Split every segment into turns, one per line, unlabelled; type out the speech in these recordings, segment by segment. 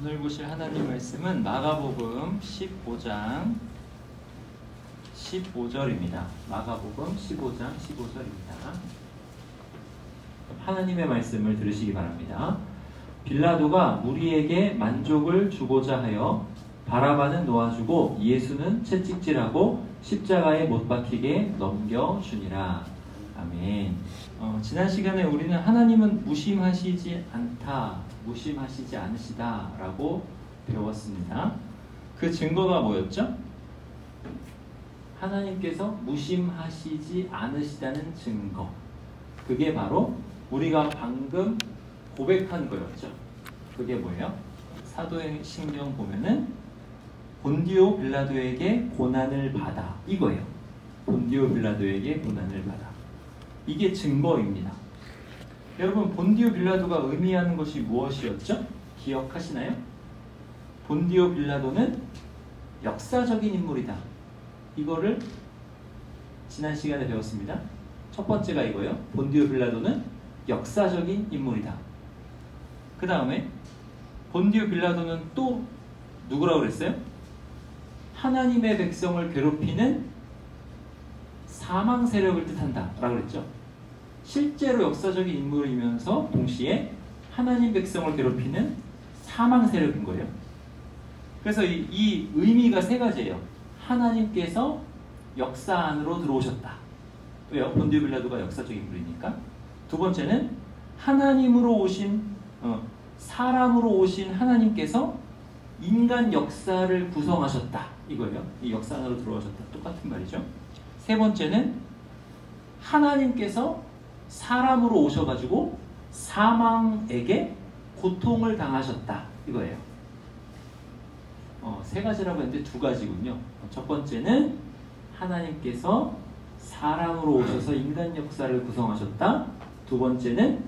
오늘 보실 하나님 말씀은 마가복음 15장 15절입니다. 마가복음 15장 15절입니다. 하나님의 말씀을 들으시기 바랍니다. 빌라도가 무리에게 만족을 주고자 하여 바라바는 놓아주고 예수는 채찍질하고 십자가에 못 박히게 넘겨주니라. 아멘. 지난 시간에 우리는 하나님은 무심하시지 않다, 무심하시지 않으시다 라고 배웠습니다. 그 증거가 뭐였죠? 하나님께서 무심하시지 않으시다는 증거, 그게 바로 우리가 방금 고백한 거였죠. 그게 뭐예요? 사도행전 보면은 본디오 빌라도에게 고난을 받아, 이거예요. 본디오 빌라도에게 고난을 받아, 이게 증거입니다. 여러분, 본디오 빌라도가 의미하는 것이 무엇이었죠? 기억하시나요? 본디오 빌라도는 역사적인 인물이다, 이거를 지난 시간에 배웠습니다. 첫 번째가 이거예요. 본디오 빌라도는 역사적인 인물이다. 그 다음에 본디오 빌라도는 또 누구라고 그랬어요? 하나님의 백성을 괴롭히는 사망 세력을 뜻한다 라고 그랬죠. 실제로 역사적인 인물이면서 동시에 하나님 백성을 괴롭히는 사망 세력인 거예요. 그래서 이 의미가 세 가지예요. 하나님께서 역사 안으로 들어오셨다. 왜요? 본디오 빌라도가 역사적인 인물이니까. 두 번째는 하나님으로 오신, 사람으로 오신 하나님께서 인간 역사를 구성하셨다, 이거예요. 이 역사 안으로 들어오셨다, 똑같은 말이죠. 세 번째는 하나님께서 사람으로 오셔가지고 사망에게 고통을 당하셨다, 이거예요. 세 가지라고 했는데 두 가지군요. 첫 번째는 하나님께서 사람으로 오셔서 인간 역사를 구성하셨다. 두 번째는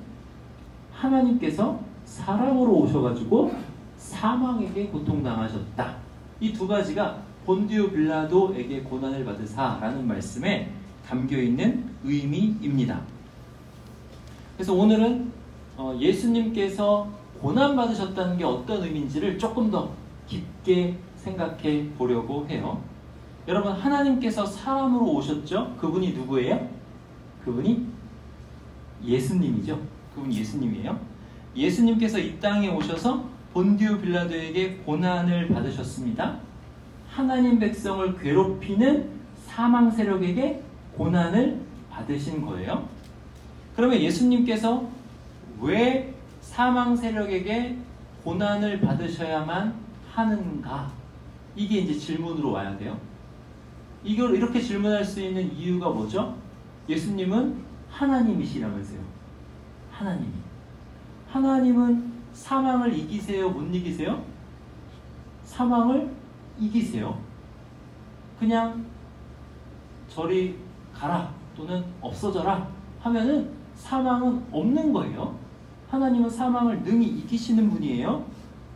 하나님께서 사람으로 오셔가지고 사망에게 고통당하셨다. 이 두 가지가 본디오 빌라도에게 고난을 받으사라는 말씀에 담겨있는 의미입니다. 그래서 오늘은 예수님께서 고난받으셨다는 게 어떤 의미인지를 조금 더 깊게 생각해 보려고 해요. 여러분, 하나님께서 사람으로 오셨죠? 그분이 누구예요? 그분이 예수님이죠. 그분이 예수님이에요. 예수님께서 이 땅에 오셔서 본디오 빌라도에게 고난을 받으셨습니다. 하나님 백성을 괴롭히는 사망 세력에게 고난을 받으신 거예요. 그러면 예수님께서 왜 사망 세력에게 고난을 받으셔야만 하는가? 이게 이제 질문으로 와야 돼요. 이걸 이렇게 질문할 수 있는 이유가 뭐죠? 예수님은 하나님이시라면서요. 하나님은 사망을 이기세요? 못 이기세요? 사망을 이기세요. 그냥 저리 가라 또는 없어져라 하면은 사망은 없는 거예요. 하나님은 사망을 능히 이기시는 분이에요.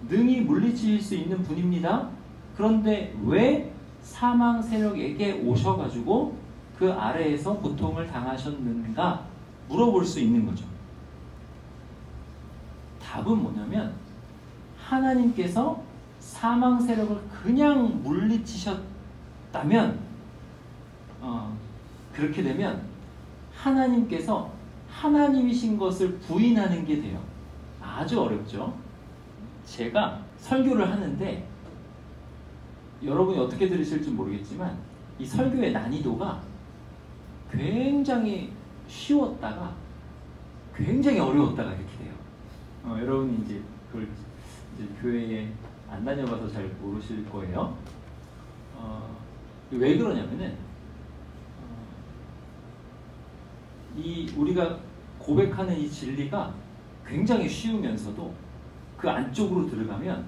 능히 물리칠 수 있는 분입니다. 그런데 왜 사망 세력에게 오셔가지고 그 아래에서 고통을 당하셨는가 물어볼 수 있는 거죠. 답은 뭐냐면, 하나님께서 사망 세력을 그냥 물리치셨다면, 그렇게 되면 하나님께서 하나님이신 것을 부인하는 게 돼요. 아주 어렵죠. 제가 설교를 하는데 여러분이 어떻게 들으실지 모르겠지만 이 설교의 난이도가 굉장히 쉬웠다가 굉장히 어려웠다가 이렇게 돼요. 여러분이 이제 그걸 이제 교회에 안 다녀봐서 잘 모르실 거예요. 왜 그러냐면은 이 우리가 고백하는 이 진리가 굉장히 쉬우면서도 그 안쪽으로 들어가면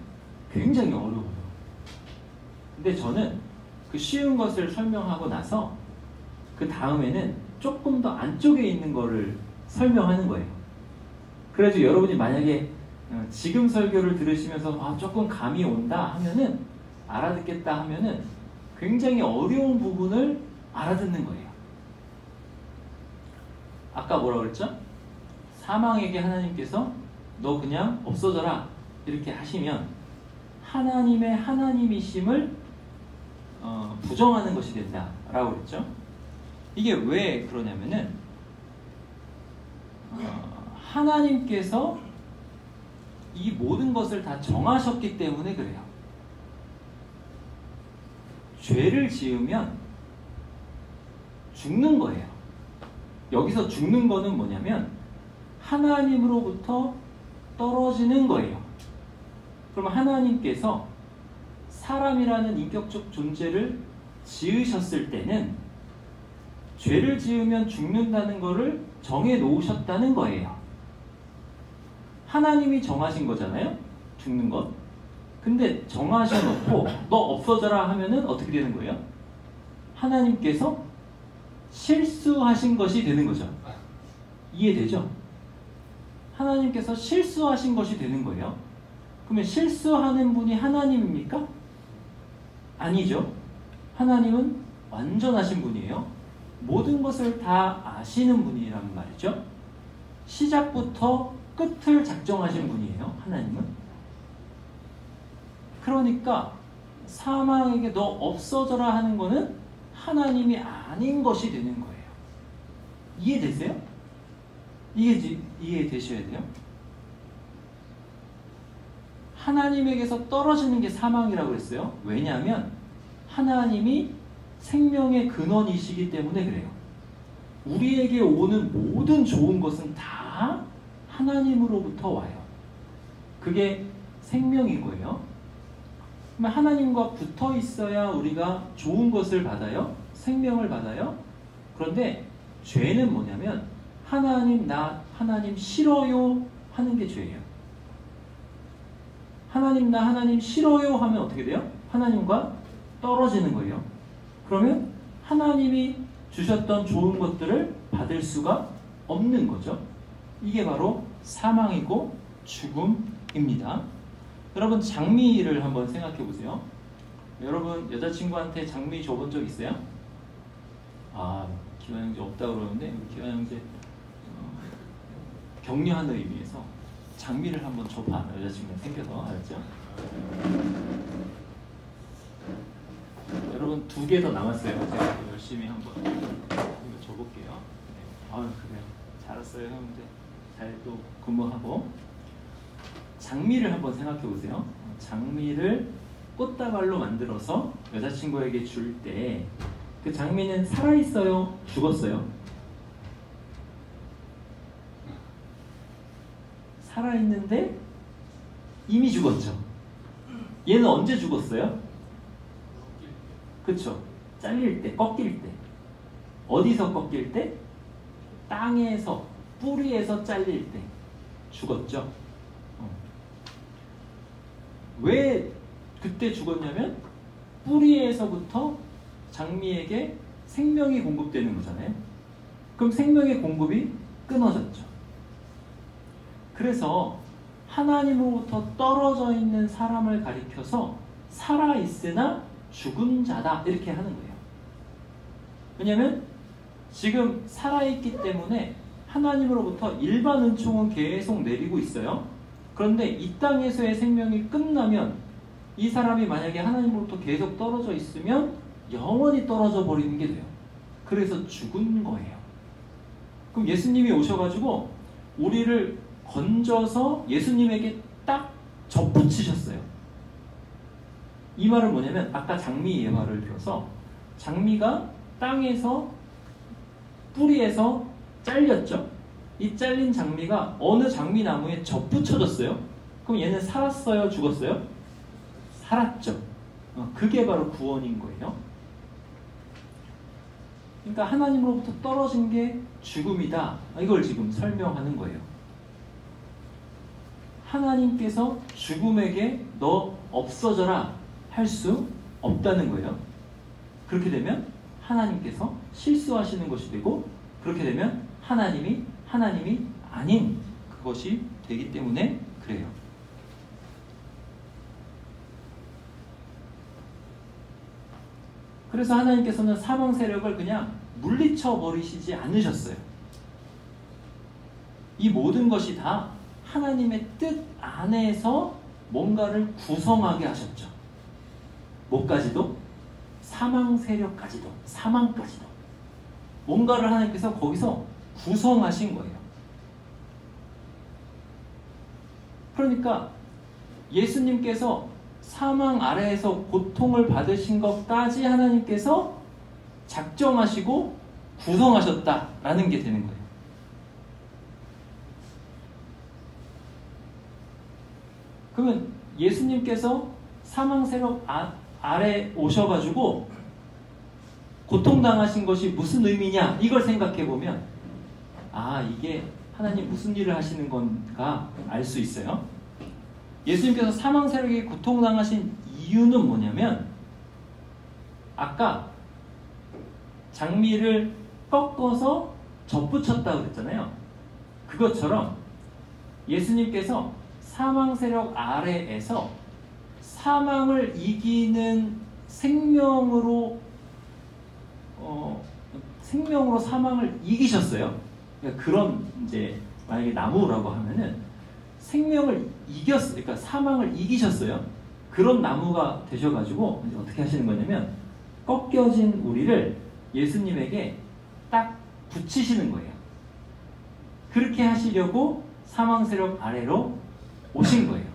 굉장히 어려워요. 근데 저는 그 쉬운 것을 설명하고 나서 그 다음에는 조금 더 안쪽에 있는 거를 설명하는 거예요. 그래서 여러분이 만약에 지금 설교를 들으시면서 조금 감이 온다 하면은, 알아듣겠다 하면은 굉장히 어려운 부분을 알아듣는 거예요. 아까 뭐라고 그랬죠? 사망에게 하나님께서 너 그냥 없어져라 이렇게 하시면 하나님의 하나님이심을 부정하는 것이 된다라고 그랬죠. 이게 왜 그러냐면은 하나님께서 이 모든 것을 다 정하셨기 때문에 그래요. 죄를 지으면 죽는 거예요. 여기서 죽는 거는 뭐냐면 하나님으로부터 떨어지는 거예요. 그럼 하나님께서 사람이라는 인격적 존재를 지으셨을 때는 죄를 지으면 죽는다는 것을 정해 놓으셨다는 거예요. 하나님이 정하신 거잖아요. 죽는 것. 근데 정하셔놓고 너 없어져라 하면은 어떻게 되는 거예요? 하나님께서 실수하신 것이 되는 거죠. 이해되죠? 하나님께서 실수하신 것이 되는 거예요. 그러면 실수하는 분이 하나님입니까? 아니죠. 하나님은 완전하신 분이에요. 모든 것을 다 아시는 분이란 말이죠. 시작부터 끝을 작정하신 분이에요. 하나님은. 그러니까 사망에게 너 없어져라 하는 거는 하나님이 아닌 것이 되는 거예요. 이해되세요? 이해되셔야 돼요. 하나님에게서 떨어지는 게 사망이라고 그랬어요. 왜냐하면 하나님이 생명의 근원이시기 때문에 그래요. 우리에게 오는 모든 좋은 것은 다 하나님으로부터 와요. 그게 생명인 거예요. 그러면 하나님과 붙어 있어야 우리가 좋은 것을 받아요. 생명을 받아요. 그런데 죄는 뭐냐면 하나님 싫어요 하는 게 죄예요. 하나님 싫어요 하면 어떻게 돼요? 하나님과 떨어지는 거예요. 그러면 하나님이 주셨던 좋은 것들을 받을 수가 없는 거죠. 이게 바로 사망이고 죽음입니다. 여러분 장미를 한번 생각해 보세요. 여러분 여자친구한테 장미 줘본 적 있어요? 기환 형제 없다고 그러는데 기환 형제 격려하는 의미에서 장미를 한번 줘봐. 여자친구가 생겨서. 알았죠? 여러분 2개 더 남았어요. 제가 열심히 한번 이거 줘볼게요. 네. 그래요. 잘했어요 형제. 잘 또 근무하고. 장미를 한번 생각해 보세요. 장미를 꽃다발로 만들어서 여자친구에게 줄 때 그 장미는 살아있어요? 죽었어요? 살아있는데 이미 죽었죠. 얘는 언제 죽었어요? 그쵸? 잘릴 때, 꺾일 때. 어디서 꺾일 때? 땅에서, 뿌리에서 잘릴 때 죽었죠. 왜 그때 죽었냐면 뿌리에서부터 장미에게 생명이 공급되는 거잖아요. 그럼 생명의 공급이 끊어졌죠. 그래서 하나님으로부터 떨어져 있는 사람을 가리켜서 살아있으나 죽은 자다 이렇게 하는 거예요. 왜냐하면 지금 살아있기 때문에 하나님으로부터 일반 은총은 계속 내리고 있어요. 그런데 이 땅에서의 생명이 끝나면 이 사람이 만약에 하나님으로부터 계속 떨어져 있으면 영원히 떨어져 버리는 게 돼요. 그래서 죽은 거예요. 그럼 예수님이 오셔가지고 우리를 건져서 예수님에게 딱 접붙이셨어요. 이 말은 뭐냐면 아까 장미 예화를 들어서 장미가 땅에서 뿌리에서 잘렸죠. 이 잘린 장미가 어느 장미나무에 접붙여졌어요. 그럼 얘는 살았어요? 죽었어요? 살았죠. 그게 바로 구원인 거예요. 그러니까 하나님으로부터 떨어진 게 죽음이다. 이걸 지금 설명하는 거예요. 하나님께서 죽음에게 너 없어져라 할 수 없다는 거예요. 그렇게 되면 하나님께서 실수하시는 것이 되고 그렇게 되면 하나님이 아닌 그것이 되기 때문에 그래요. 그래서 하나님께서는 사망 세력을 그냥 물리쳐 버리시지 않으셨어요. 이 모든 것이 다 하나님의 뜻 안에서 뭔가를 구성하게 하셨죠. 뭐까지도? 사망 세력까지도, 사망까지도. 뭔가를 하나님께서 거기서 구성하신 거예요. 그러니까 예수님께서 사망 아래에서 고통을 받으신 것까지 하나님께서 작정하시고 구성하셨다라는 게 되는 거예요. 그러면 예수님께서 사망 세력 아래 오셔가지고 고통당하신 것이 무슨 의미냐 이걸 생각해 보면 이게 하나님 무슨 일을 하시는 건가 알 수 있어요. 예수님께서 사망 세력에 고통당하신 이유는 뭐냐면 아까 장미를 꺾어서 접붙였다고 그랬잖아요. 그것처럼 예수님께서 사망 세력 아래에서 사망을 이기는 생명으로 사망을 이기셨어요. 그러니까 그런 이제 만약에 나무라고 하면은 생명을 그러니까 사망을 이기셨어요. 그런 나무가 되셔가지고 이제 어떻게 하시는 거냐면 꺾여진 우리를 예수님에게 딱 붙이시는 거예요. 그렇게 하시려고 사망 세력 아래로 오신 거예요.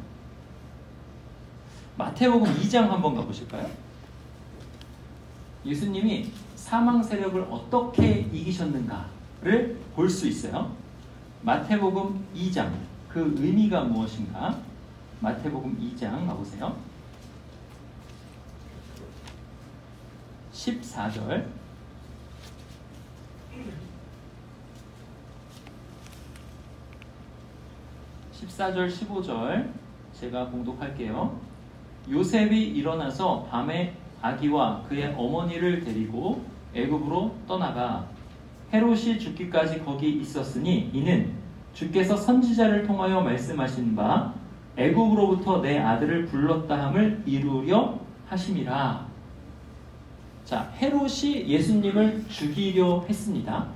마태복음 2장 한번 가보실까요? 예수님이 사망 세력을 어떻게 이기셨는가를 볼 수 있어요. 마태복음 2장 그 의미가 무엇인가? 마태복음 2장 가보세요. 14절 14절 15절 제가 봉독할게요. 요셉이 일어나서 밤에 아기와 그의 어머니를 데리고 애굽으로 떠나가 헤롯이 죽기까지 거기 있었으니 이는 주께서 선지자를 통하여 말씀하신 바 애굽으로부터 내 아들을 불렀다 함을 이루려 하심이라. 자, 헤롯이 예수님을 죽이려 했습니다.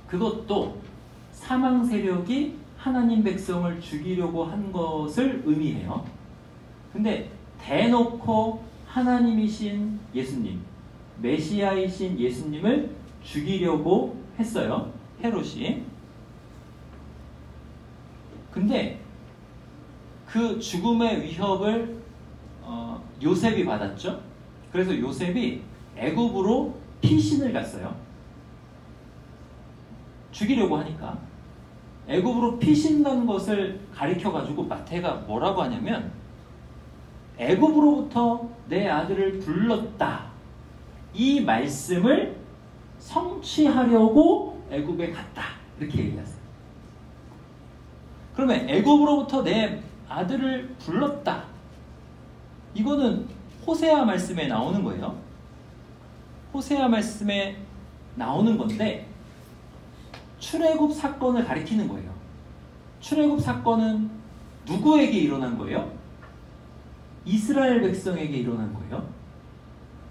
그것도 사망 세력이 하나님 백성을 죽이려고 한 것을 의미해요. 근데 대놓고 하나님이신 예수님, 메시아이신 예수님을 죽이려고 했어요. 헤롯이. 근데 그 죽음의 위협을 요셉이 받았죠. 그래서 요셉이 애굽으로 피신을 갔어요. 죽이려고 하니까. 애굽으로 피신 간 것을 가리켜가지고 마태가 뭐라고 하냐면 애굽으로부터 내 아들을 불렀다. 이 말씀을 성취하려고 애굽에 갔다. 이렇게 얘기하세요. 그러면 애굽으로부터 내 아들을 불렀다. 이거는 호세아 말씀에 나오는 거예요. 호세아 말씀에 나오는 건데 출애굽 사건을 가리키는 거예요. 출애굽 사건은 누구에게 일어난 거예요? 이스라엘 백성에게 일어난 거예요.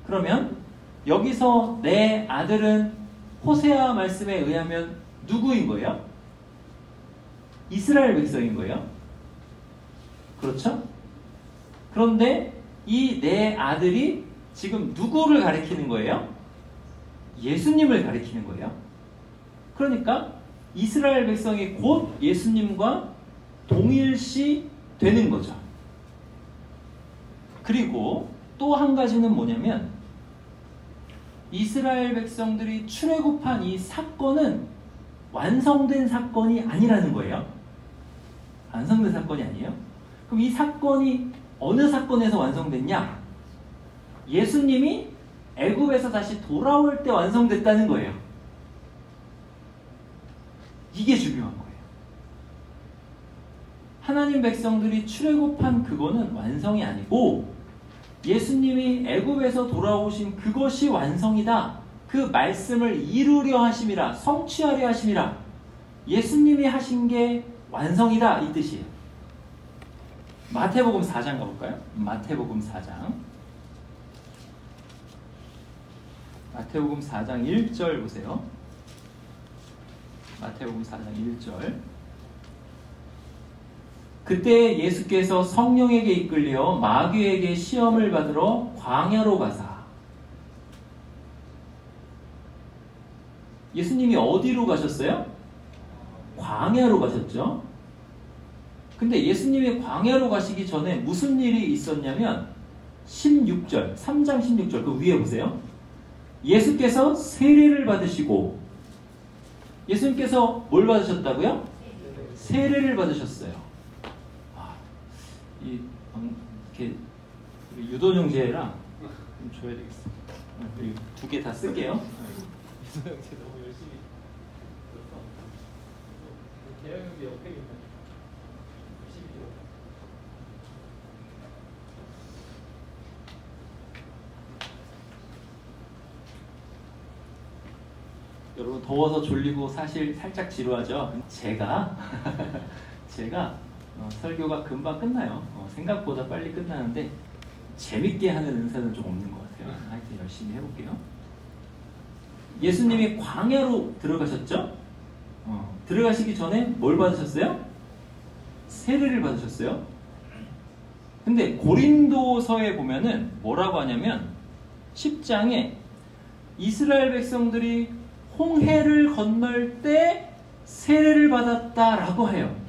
그러면 여기서 내 아들은 호세아 말씀에 의하면 누구인 거예요? 이스라엘 백성인 거예요. 그렇죠? 그런데 이 내 아들이 지금 누구를 가리키는 거예요? 예수님을 가리키는 거예요. 그러니까 이스라엘 백성이 곧 예수님과 동일시 되는 거죠. 그리고 또 한 가지는 뭐냐면 이스라엘 백성들이 출애굽한 이 사건은 완성된 사건이 아니라는 거예요. 완성된 사건이 아니에요. 그럼 이 사건이 어느 사건에서 완성됐냐? 예수님이 애굽에서 다시 돌아올 때 완성됐다는 거예요. 이게 중요한 거예요. 하나님 백성들이 출애굽한 그거는 완성이 아니고 예수님이 애굽에서 돌아오신 그것이 완성이다. 그 말씀을 이루려 하심이라, 성취하려 하심이라. 예수님이 하신 게 완성이다 이 뜻이에요. 마태복음 4장 가볼까요? 마태복음 4장 마태복음 4장 1절 보세요. 마태복음 4장 1절 그때 예수께서 성령에게 이끌려 마귀에게 시험을 받으러 광야로 가사. 예수님이 어디로 가셨어요? 광야로 가셨죠. 근데 예수님이 광야로 가시기 전에 무슨 일이 있었냐면 16절, 3장 16절 그 위에 보세요. 예수께서 세례를 받으시고, 예수님께서 뭘 받으셨다고요? 세례를 받으셨어요. 이렇게 유도 형제랑 좀 줘야 되겠어. 두 개 다 쓸게요. 유도 형제 너무 열심히 써서 대형 형제 옆에 있는 열심히 줘. 여러분 더워서 졸리고 사실 살짝 지루하죠? 제가 설교가 금방 끝나요. 생각보다 빨리 끝나는데 재밌게 하는 은사는 좀 없는 것 같아요. 하여튼 열심히 해볼게요. 예수님이 광야로 들어가셨죠? 들어가시기 전에 뭘 받으셨어요? 세례를 받으셨어요. 근데 고린도서에 보면은 뭐라고 하냐면 10장에 이스라엘 백성들이 홍해를 건널 때 세례를 받았다라고 해요.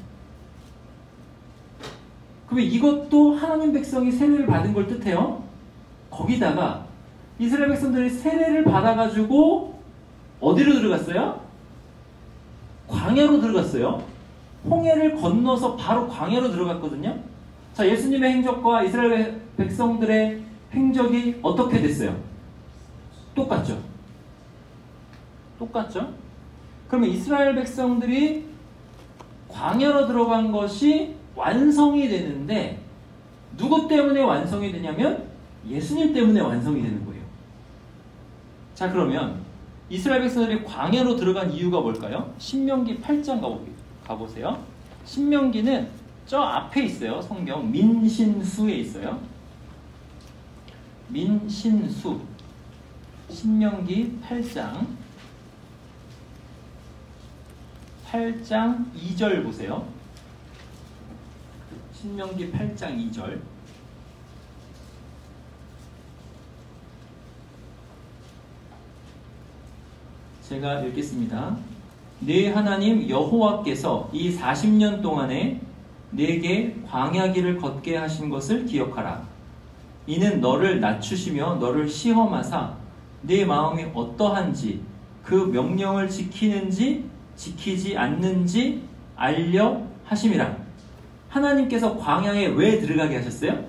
그러면 이것도 하나님 백성이 세례를 받은 걸 뜻해요. 거기다가 이스라엘 백성들이 세례를 받아가지고 어디로 들어갔어요? 광야로 들어갔어요. 홍해를 건너서 바로 광야로 들어갔거든요. 자, 예수님의 행적과 이스라엘 백성들의 행적이 어떻게 됐어요? 똑같죠? 똑같죠? 그러면 이스라엘 백성들이 광야로 들어간 것이 완성이 되는데 누구 때문에 완성이 되냐면 예수님 때문에 완성이 되는 거예요. 자, 그러면 이스라엘 백성들이 광야로 들어간 이유가 뭘까요? 신명기 8장 가보세요. 신명기는 저 앞에 있어요. 성경 민신수에 있어요. 민신수 신명기 8장 2절 보세요. 신명기 8장 2절. 제가 읽겠습니다. 네 하나님 여호와께서 이 40년 동안에 네게 광야길을 걷게 하신 것을 기억하라. 이는 너를 낮추시며 너를 시험하사 네 마음이 어떠한지 그 명령을 지키는지 지키지 않는지 알려 하심이라. 하나님께서 광야에 왜 들어가게 하셨어요?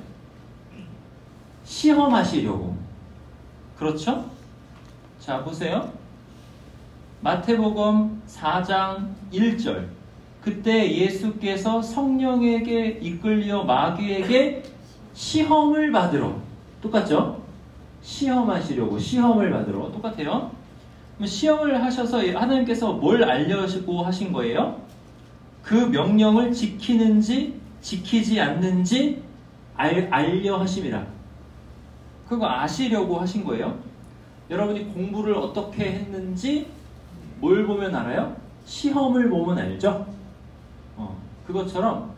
시험하시려고. 그렇죠? 자, 보세요. 마태복음 4장 1절. 그때 예수께서 성령에게 이끌려 마귀에게 시험을 받으러. 똑같죠? 시험하시려고, 시험을 받으러. 똑같아요. 시험을 하셔서 하나님께서 뭘 알려고 하신 거예요? 그 명령을 지키는지 지키지 않는지 알려 하심이라. 그거 아시려고 하신 거예요. 여러분이 공부를 어떻게 했는지 뭘 보면 알아요? 시험을 보면 알죠? 그것처럼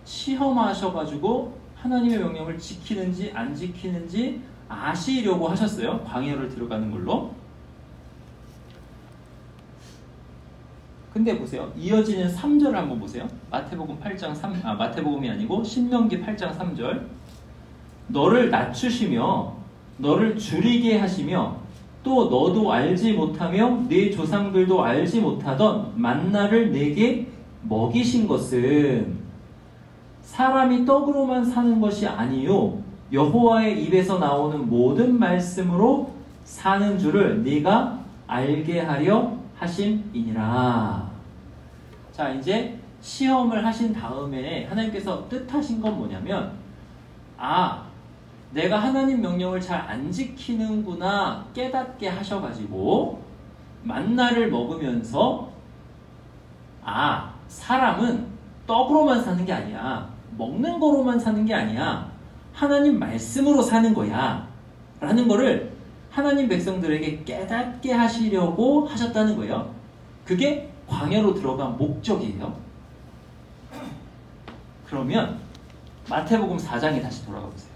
시험하셔가지고 하나님의 명령을 지키는지 안 지키는지 아시려고 하셨어요. 광야를 들어가는 걸로. 근데 보세요. 이어지는 3절을 한번 보세요. 마태복음이 아니고 신명기 8장 3절. 너를 낮추시며 너를 줄이게 하시며 또 너도 알지 못하며 네 조상들도 알지 못하던 만나를 내게 먹이신 것은 사람이 떡으로만 사는 것이 아니요 여호와의 입에서 나오는 모든 말씀으로 사는 줄을 네가 알게 하려 하심이니라. 자, 이제 시험을 하신 다음에 하나님께서 뜻하신 건 뭐냐면, 내가 하나님 명령을 잘 안 지키는구나 깨닫게 하셔가지고 만나를 먹으면서 사람은 떡으로만 사는 게 아니야, 먹는 거로만 사는 게 아니야, 하나님 말씀으로 사는 거야 라는 거를 하나님 백성들에게 깨닫게 하시려고 하셨다는 거예요. 그게 광야로 들어간 목적이에요. 그러면 마태복음 4장에 다시 돌아가 보세요.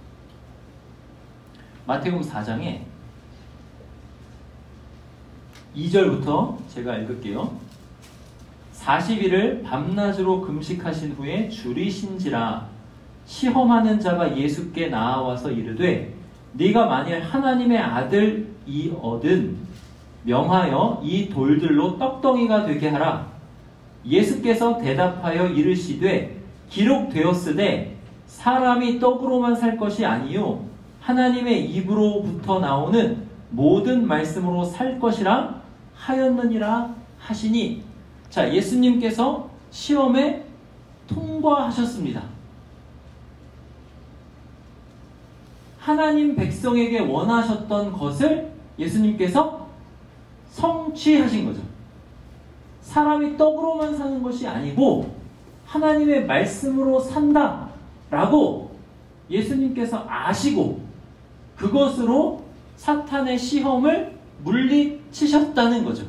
마태복음 4장에 2절부터 제가 읽을게요. 40일을 밤낮으로 금식하신 후에 줄이신지라 시험하는 자가 예수께 나아와서 이르되 네가 만일 하나님의 아들이거든 명하여 이 돌들로 떡덩이가 되게 하라. 예수께서 대답하여 이르시되 기록되었으되 사람이 떡으로만 살 것이 아니요 하나님의 입으로부터 나오는 모든 말씀으로 살 것이라 하였느니라 하시니. 자, 예수님께서 시험에 통과하셨습니다. 하나님 백성에게 원하셨던 것을 예수님께서 성취하신 거죠. 사람이 떡으로만 사는 것이 아니고 하나님의 말씀으로 산다라고 예수님께서 아시고 그것으로 사탄의 시험을 물리치셨다는 거죠.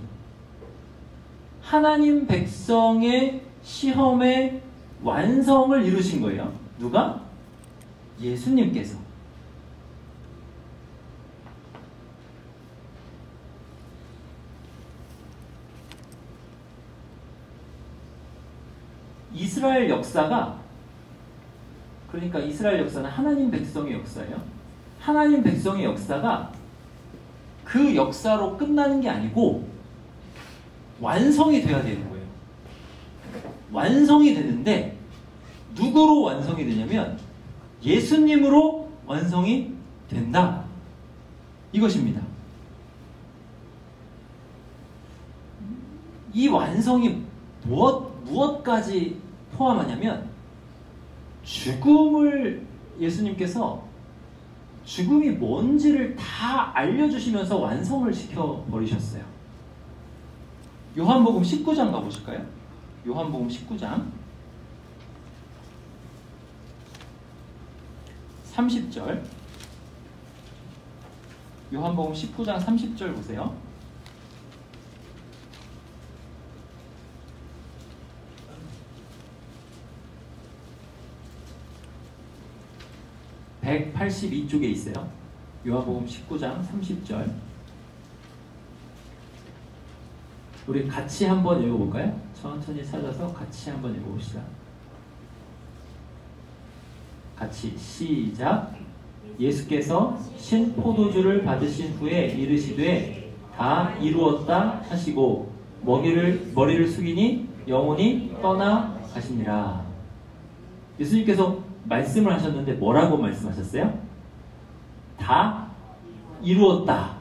하나님 백성의 시험의 완성을 이루신 거예요. 누가? 예수님께서. 이스라엘 역사가, 그러니까 이스라엘 역사는 하나님 백성의 역사예요. 하나님 백성의 역사가 그 역사로 끝나는 게 아니고 완성이 돼야 되는 거예요. 완성이 되는데 누구로 완성이 되냐면 예수님으로 완성이 된다. 이것입니다. 이 완성이 무엇까지 포함하냐면 죽음을 예수님께서 죽음이 뭔지를 다 알려주시면서 완성을 시켜버리셨어요. 요한복음 19장 가보실까요? 요한복음 19장 30절. 요한복음 19장 30절 보세요. (182쪽에) 있어요. 요한복음 19장 30절. 우리 같이 한번 읽어볼까요? 천천히 찾아서 같이 한번 읽어봅시다. 같이 시작. 예수께서 신포도주를 받으신 후에 이르시되 다 이루었다 하시고 머리를 숙이니 영혼이 떠나 가시니라. 예수님께서 말씀을 하셨는데 뭐라고 말씀하셨어요? 다 이루었다.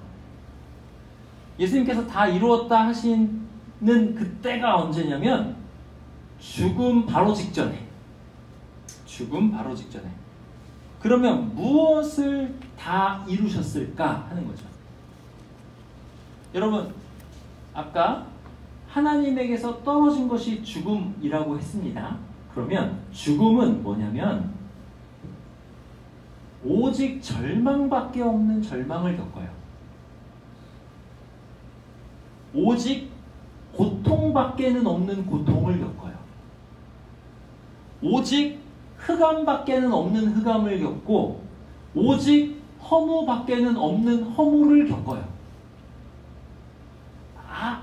예수님께서 다 이루었다 하시는 그때가 언제냐면 죽음 바로 직전에. 죽음 바로 직전에. 그러면 무엇을 다 이루셨을까 하는 거죠. 여러분, 아까 하나님에게서 떨어진 것이 죽음이라고 했습니다. 그러면 죽음은 뭐냐면 오직 절망밖에 없는 절망을 겪어요. 오직 고통밖에는 없는 고통을 겪어요. 오직 흑암밖에는 없는 흑암을 겪고 오직 허무밖에는 없는 허무를 겪어요.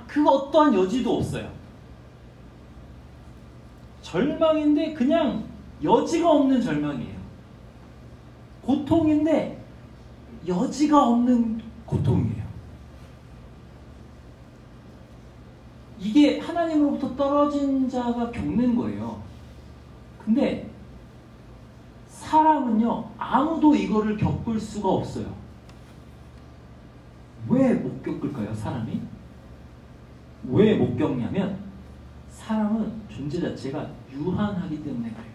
그 어떠한 여지도 없어요. 절망인데 그냥 여지가 없는 절망이에요. 고통인데 여지가 없는 고통이에요. 이게 하나님으로부터 떨어진 자가 겪는 거예요. 근데 사람은요, 아무도 이거를 겪을 수가 없어요. 왜 못 겪을까요, 사람이? 왜 못 겪냐면 사람은 존재 자체가 유한하기 때문에 그래요.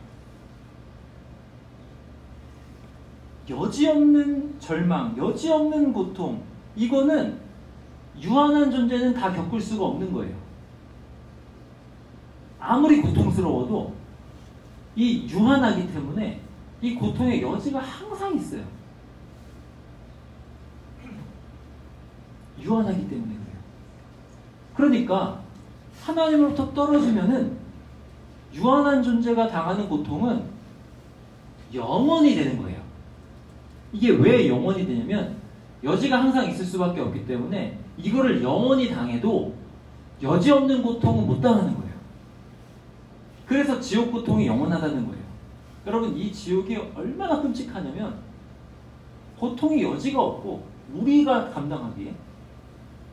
여지없는 절망, 여지없는 고통, 이거는 유한한 존재는 다 겪을 수가 없는 거예요. 아무리 고통스러워도 이 유한하기 때문에 이 고통의 여지가 항상 있어요. 유한하기 때문에 그래요. 그러니까 하나님으로부터 떨어지면은 유한한 존재가 당하는 고통은 영원히 되는 거예요. 이게 왜 영원히 되냐면 여지가 항상 있을 수밖에 없기 때문에 이거를 영원히 당해도 여지없는 고통은 못 당하는 거예요. 그래서 지옥 고통이 영원하다는 거예요. 여러분, 이 지옥이 얼마나 끔찍하냐면 고통이 여지가 없고 우리가 감당하기에,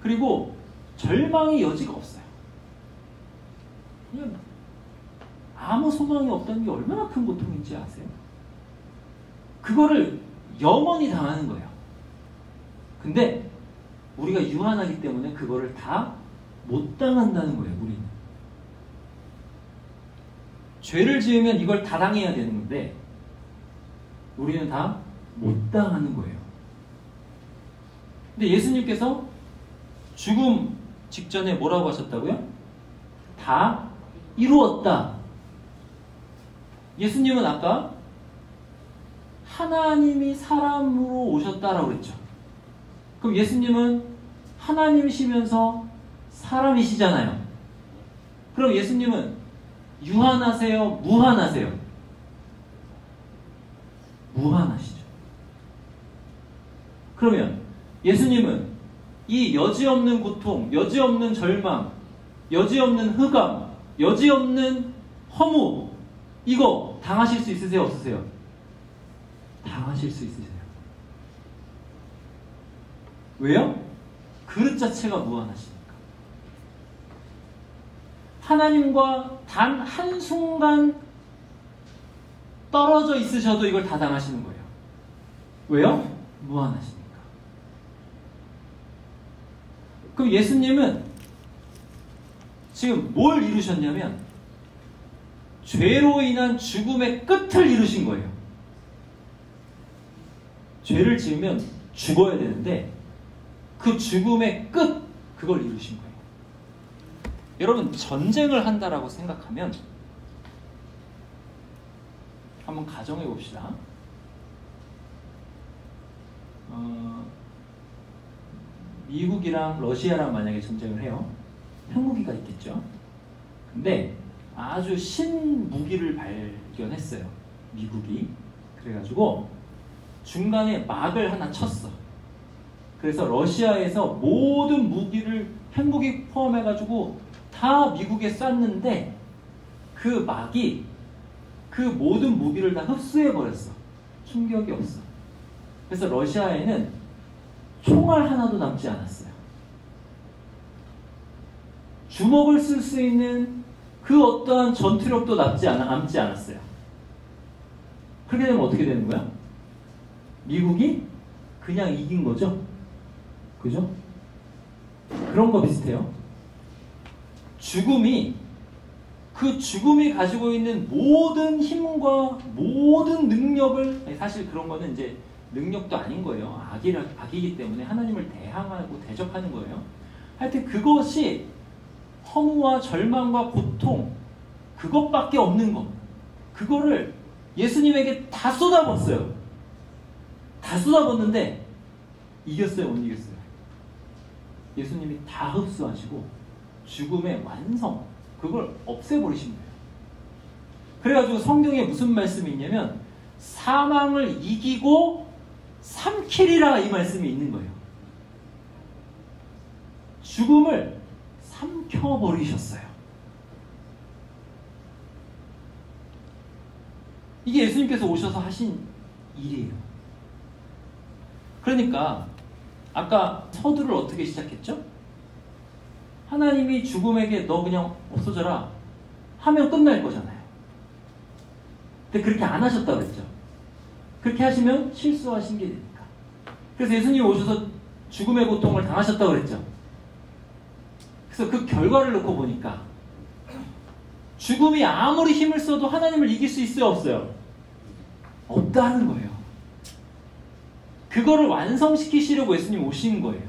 그리고 절망의 여지가 없어요. 그냥 아무 소망이 없다는 게 얼마나 큰 고통인지 아세요? 그거를 영원히 당하는 거예요. 근데 우리가 유한하기 때문에 그거를 다 못 당한다는 거예요. 우리는 죄를 지으면 이걸 다 당해야 되는 건데 우리는 다 못 당하는 거예요. 근데 예수님께서 죽음 직전에 뭐라고 하셨다고요? 다 이루었다. 예수님은 아까 하나님이 사람으로 오셨다라고 그랬죠. 그럼 예수님은 하나님이시면서 사람이시잖아요. 그럼 예수님은 유한하세요? 무한하세요? 무한하시죠. 그러면 예수님은 이 여지없는 고통, 여지없는 절망, 여지없는 흑암, 여지없는 허무, 이거 당하실 수 있으세요? 없으세요? 당하실 수 있으세요. 왜요? 그릇 자체가 무한하시니까. 하나님과 단 한순간 떨어져 있으셔도 이걸 다 당하시는 거예요. 왜요? 무한하시니까. 그럼 예수님은 지금 뭘 이루셨냐면 죄로 인한 죽음의 끝을 이루신 거예요. 죄를 지으면 죽어야 되는데 그 죽음의 끝, 그걸 이루신 거예요. 여러분, 전쟁을 한다라고 생각하면 한번 가정해 봅시다. 미국이랑 러시아랑 만약에 전쟁을 해요. 핵무기가 있겠죠. 근데 아주 신무기를 발견했어요. 미국이. 그래가지고 중간에 막을 하나 쳤어. 그래서 러시아에서 모든 무기를, 핵무기 포함해가지고 다 미국에 쐈는데 그 막이 그 모든 무기를 다 흡수해버렸어. 충격이 없어. 그래서 러시아에는 총알 하나도 남지 않았어요. 주먹을 쓸 수 있는 그 어떠한 전투력도 남지 않았어요. 그렇게 되면 어떻게 되는 거야? 미국이 그냥 이긴 거죠? 그죠? 그런 거 비슷해요. 그 죽음이 가지고 있는 모든 힘과 모든 능력을, 사실 그런 거는 이제 능력도 아닌 거예요. 악이기 때문에 하나님을 대항하고 대적하는 거예요. 하여튼 그것이 허무와 절망과 고통, 그것밖에 없는 것, 그거를 예수님에게 다 쏟아붓었어요. 다 쏟아붓는데 이겼어요? 못 이겼어요? 예수님이 다 흡수하시고 죽음의 완성, 그걸 없애버리신 거예요. 그래가지고 성경에 무슨 말씀이 있냐면 사망을 이기고 삼키리라, 이 말씀이 있는 거예요. 죽음을 삼켜버리셨어요. 이게 예수님께서 오셔서 하신 일이에요. 그러니까 아까 서두를 어떻게 시작했죠? 하나님이 죽음에게 너 그냥 없어져라 하면 끝날 거잖아요. 근데 그렇게 안 하셨다고 그랬죠. 그렇게 하시면 실수하신 게 되니까. 그래서 예수님이 오셔서 죽음의 고통을 당하셨다고 그랬죠. 그래서 그 결과를 놓고 보니까 죽음이 아무리 힘을 써도 하나님을 이길 수 있어요, 없어요? 없다는 거예요. 그거를 완성시키시려고 예수님 오신 거예요.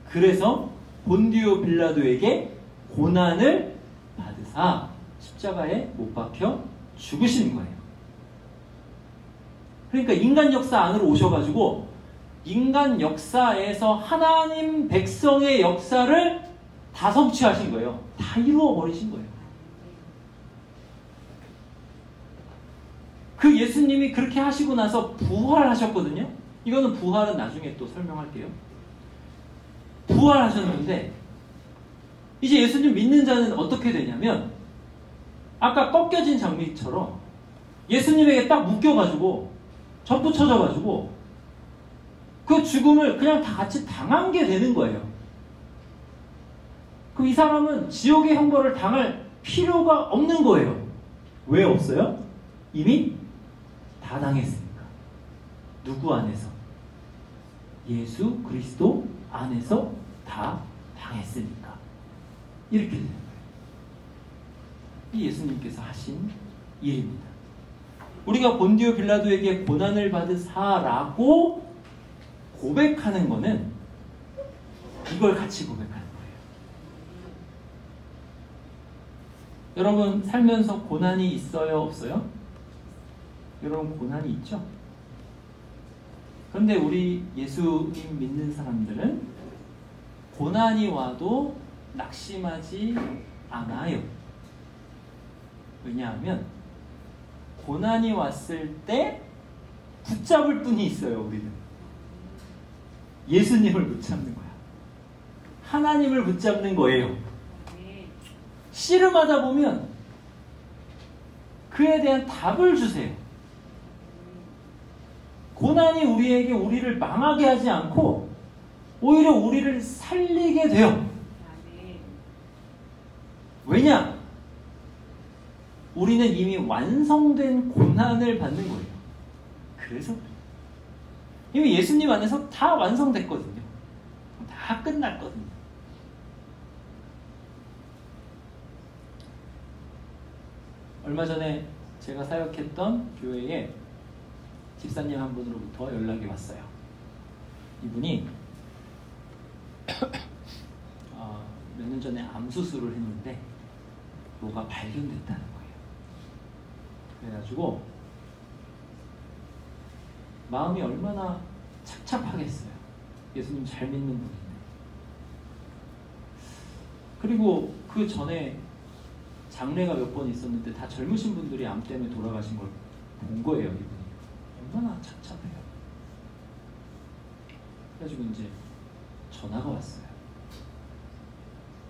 그래서 본디오 빌라도에게 고난을 받으사 십자가에 못 박혀 죽으신 거예요. 그러니까 인간 역사 안으로 오셔가지고 인간 역사에서 하나님 백성의 역사를 다 성취하신 거예요. 다 이루어 버리신 거예요. 그 그 예수님이 그렇게 하시고 나서 부활하셨거든요. 이거는 부활은 나중에 또 설명할게요. 부활하셨는데 이제 예수님 믿는 자는 어떻게 되냐면 아까 꺾여진 장미처럼 예수님에게 딱 묶여가지고 접붙여져가지고 그 죽음을 그냥 다 같이 당한 게 되는 거예요. 그럼 이 사람은 지옥의 형벌을 당할 필요가 없는 거예요. 왜 없어요? 이미 다 당했으니까. 누구 안에서? 예수 그리스도 안에서 다 당했으니까. 이렇게 되는 거예요. 이 예수님께서 하신 일입니다. 우리가 본디오 빌라도에게 고난을 받으사라고 고백하는 거는 이걸 같이 고백하는 거예요. 여러분 살면서 고난이 있어요? 없어요? 여러분 고난이 있죠? 그런데 우리 예수님 믿는 사람들은 고난이 와도 낙심하지 않아요. 왜냐하면 고난이 왔을 때 붙잡을 분이 있어요. 우리는 예수님을 붙잡는 거야. 하나님을 붙잡는 거예요. 씨름하다 보면 그에 대한 답을 주세요. 고난이 우리를 망하게 하지 않고 오히려 우리를 살리게 돼요. 왜냐? 우리는 이미 완성된 고난을 받는 거예요. 그래서 이미 예수님 안에서 다 완성됐거든요. 다 끝났거든요. 얼마 전에 제가 사역했던 교회에 집사님 한 분으로부터 연락이 왔어요. 이분이 몇 년 전에 암 수술을 했는데 뭐가 발견됐다는 거예요. 그래가지고 마음이 얼마나 착잡하겠어요. 예수님 잘 믿는 분인데. 그리고 그 전에 장례가 몇 번 있었는데 다 젊으신 분들이 암 때문에 돌아가신 걸 본 거예요. 이분이 얼마나 착잡해요. 그래가지고 이제 전화가 왔어요.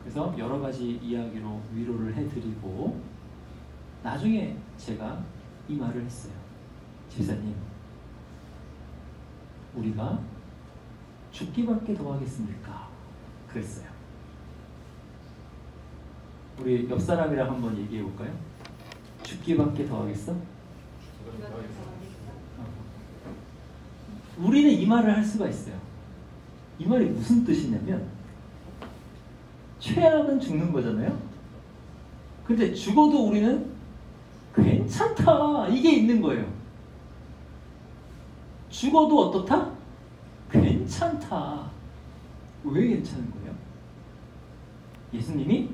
그래서 여러 가지 이야기로 위로를 해드리고 나중에 제가 이 말을 했어요. 집사님, 우리가 죽기밖에 더 하겠습니까? 그랬어요. 우리 옆 사람이랑 한번 얘기해 볼까요? 죽기밖에 더 하겠어? 우리는 이 말을 할 수가 있어요. 이 말이 무슨 뜻이냐면 최악은 죽는 거잖아요. 근데 죽어도 우리는 괜찮다 이게 있는 거예요. 죽어도 어떻다? 괜찮다. 왜 괜찮은 거예요? 예수님이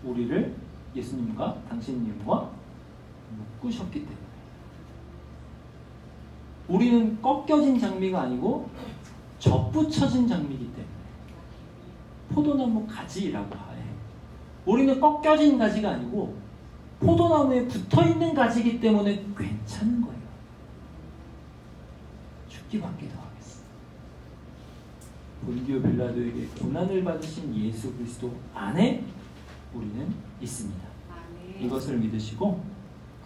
우리를 예수님과 당신님과 묶으셨기 때문에. 우리는 꺾여진 장미가 아니고 접붙여진 장미이기 때문에. 포도나무 가지라고 해. 우리는 꺾여진 가지가 아니고 포도나무에 붙어있는 가지이기 때문에 괜찮은 거예요. 죽기밖에 더 하겠어. 본디오 빌라도에게 고난을 받으신 예수 그리스도 안에 우리는 있습니다. 이것을 믿으시고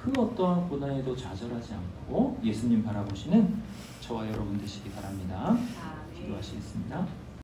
그 어떠한 고난에도 좌절하지 않고 예수님 바라보시는 저와 여러분 되시기 바랍니다. 기도하시겠습니다.